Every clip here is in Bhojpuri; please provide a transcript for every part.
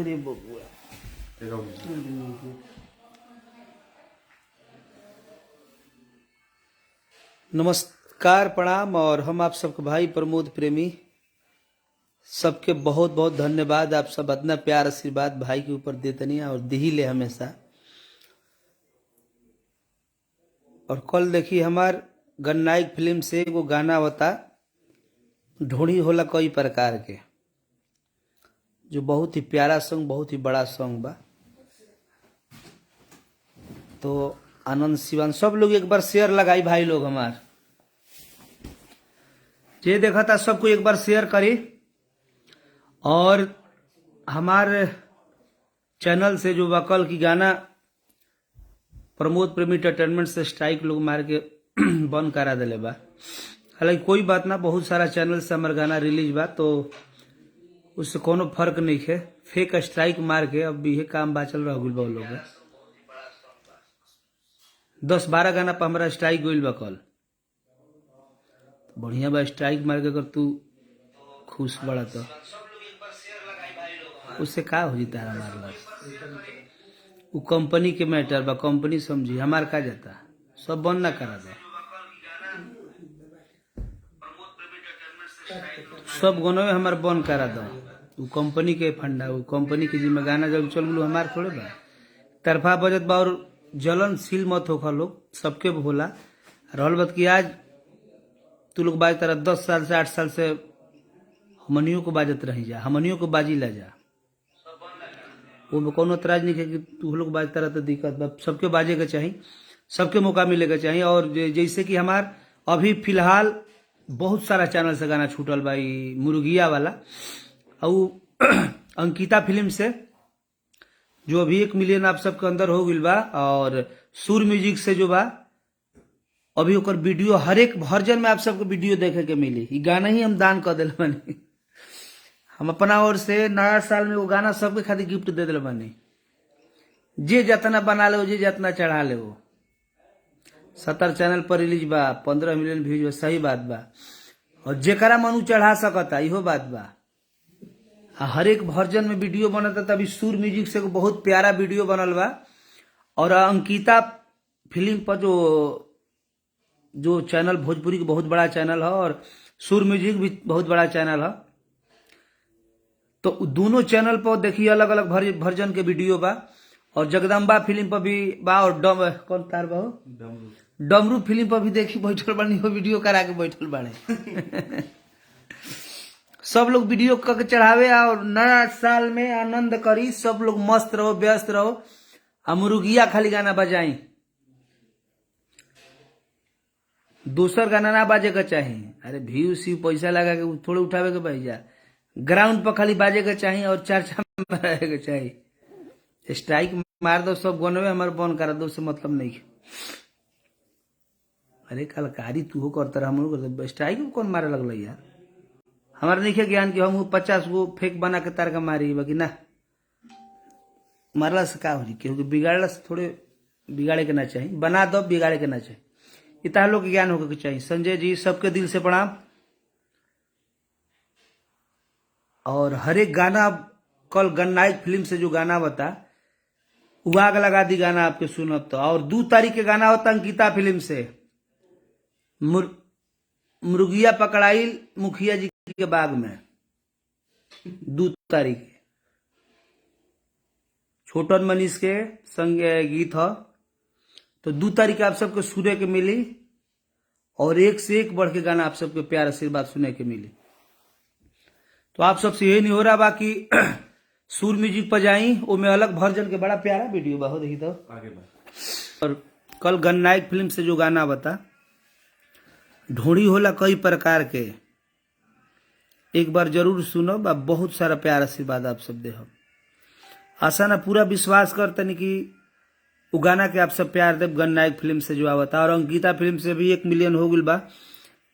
रे बबुआ। नमस्कार, प्रणाम। और हम आप सबके भाई प्रमोद प्रेमी सबके बहुत बहुत धन्यवाद। आप सब इतना प्यार आशीर्वाद भाई के ऊपर देतनी और दे ही ले हमेशा। और कल देखी हमार गन्नायक फिल्म से एगो गाना होता ढोड़ी होला कई प्रकार के, जो बहुत ही प्यारा सॉन्ग, बहुत ही बड़ा सॉन्ग बा। तो आनंद शिवान सब लोग एक बार शेयर लगाई भाई लोग, हमार जे देखा था सबको एक बार शेयर करी। और हमार चैनल से जो वकल की गाना प्रमोद प्रेमी एंटरटेनमेंट से स्ट्राइक लोग मार के बंद करा दिले बा। हालांकि कोई बात ना, बहुत सारा चैनल से हमार गाना रिलीज बा, तो उससे कोनो फर्क नहीं है। फेक स्ट्राइक मार के अब भी ये काम बाचल रह गइल बा लोग। 10-12 गाना पर हमारा स्ट्राइक गइल बा कल। बढ़िया बा, स्ट्राइक मार के अगर तू खुश बड़ा तो उससे का हो जी तारा मारला। वो कंपनी के मैटर बा, कंपनी समझी, हमार का जाता। सब बंद ना करा दो, सब गाना हमार बंद करा दो। वो कंपनी के फंडा, वो कंपनी के जिम्मे गाना जब चल गलो हमार थोड़े बा। तरफा बजत बा और जलनशील मत होखा लोग, सबके भोला रहल बात की आज तू लोग बाज तरह 10 साल से 8 साल से हमनियों को बाजत रही जा, हमनियों को बाजी ला जा। वो में कोनो एतराज नहीं है कि तू लोग बाज तरह तो दिक्कत बा। सबके बाजे के चाहिए, सबके मौका मिलेगा चाहिए। और जैसे कि हमार अभी फिलहाल बहुत सारा चैनल से गाना छूटल बा, मुर्गिया वाला और अंकिता फिल्म से जो अभी 1 मिलियन आप सबके अंदर हो गइल बा। और सुर म्यूजिक से जो बा अभी ओकर वीडियो हर एक वर्जन में आप सबको वीडियो देखे के मिली। ये गाना ही हम दान कर दिल बानी। हम अपना ओर से नया साल में वो गाना सबके खातिर गिफ्ट दे दिल बानी। जे जितना बना ले, जे जितना चढ़ा ले, वो 70 चैनल पर रिलीज बा, 15 मिलियन व्यूज बा, सही बात बा। और जेकरा मनु चढ़ा सकता, इहो बात बा। हर एक वर्जन में वीडियो बनता। तभी सुर म्यूजिक से बहुत प्यारा वीडियो बनल बा। और अंकिता फिल्म पर जो चैनल भोजपुरी का बहुत बड़ा चैनल है, और सुर म्यूजिक भी बहुत बड़ा चैनल है। तो दोनों चैनल पर देखिए अलग अलग वर्जन के वीडियो बा। और जगदम्बा फिल्म पर भी बा। और कौन तार बा, डमरू फिल्म पर भी देखी बैठल बानी, वो वीडियो करा के बैठल बाड़े। सब लोग वीडियो करके चढ़ावे और नया साल में आनंद करी। सब लोग मस्त रहो, व्यस्त रहो। मुर्गिया खाली गाना बजाई, दूसर गाना ना बाजे का चाहिए। अरे व्यू सी पैसा लगा के थोड़े उठावे के भाई जा, ग्राउंड पर खाली बाजे के चाहिए और चर्चा में रहे के चाहिए। स्ट्राइक मार दो, सब गानवे हमारे बंद करा दो, उससे मतलब नहीं। अरे कलकारी तू करता रहा, हम लोग स्ट्राइक कौन मारे लगल यार। हमारे नहीं है ज्ञान कि हम 50 गो फेक बना के तार का मारी बाकी ना। मारला से का हो, क्योंकि बिगाड़ला से थोड़े बिगाड़े के ना चाहिए। बना दो, बिगाड़े के ना चाहिए। इतना लोग ज्ञान होकर चाहिए। संजय जी सबके दिल से प्रणाम। और हर एक गाना कल गन्नायक फिल्म से जो गाना बता, वो आग लगा दी गाना आपके सुनब तो। और 2 तारीख के गाना होता अंकिता फिल्म से मुर्गिया पकड़ाई मुखिया जी के बाग में, 2 तारीख छोटन मनीष के संग गीत हो। तो 2 तारीख आप सबको सुने के मिली। और एक से एक बढ़ के गाना आप सबके प्यार आशीर्वाद सुने के मिली। तो आप सबसे यही नहीं हो रहा बाकी सुर म्यूजिक पर जाई, वो में अलग वर्जन के बड़ा प्यारा वीडियो बा, हो देखी तो आगे बा। और कल गन्नायक फिल्म से जो गाना बता ढोड़ी होला कई प्रकार के, एक बार जरूर सुनो बा। बहुत सारा प्यार आशीर्वाद आप सब दे हो। आशा ना पूरा विश्वास करते कि वो गाना के आप सब प्यार देव। गन्नायक फिल्म से जो आवता और अंकिता फिल्म से भी 1 मिलियन हो गइल बा।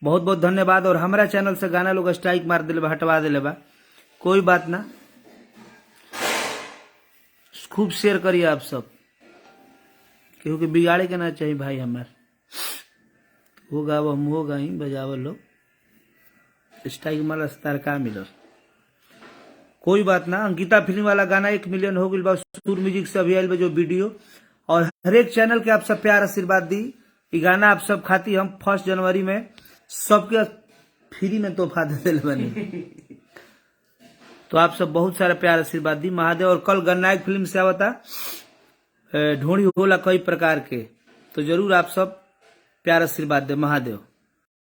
बहुत बहुत धन्यवाद। और हमारा चैनल से गाना लोग स्ट्राइक मार दिले बा, हटवा दिले बा, कोई बात ना। खूब शेयर करिए आप सब, क्योंकि बिगाड़े के ना चाहिए भाई। हमार होगा हम होगा ही बजावल लोग, स्ट्राइक मारा स्टार का मिलल। कोई बात ना, अंकिता फिल्म वाला गाना 1 मिलियन हो गई बा, सुर म्यूजिक से अभी आयल बा जो वीडियो, और हर एक चैनल के आप सब प्यार आशीर्वाद दी। ये गाना आप सब खाती हम 1 जनवरी में सबके फ्री में तोहफा दे दिल बनी। तो आप सब बहुत सारा प्यार आशीर्वाद दी महादेव। और कल गन्नायक फिल्म से आवता ढोड़ी होला कई प्रकार के, तो जरूर आप सब प्यार आशीर्वाद दे महादेव।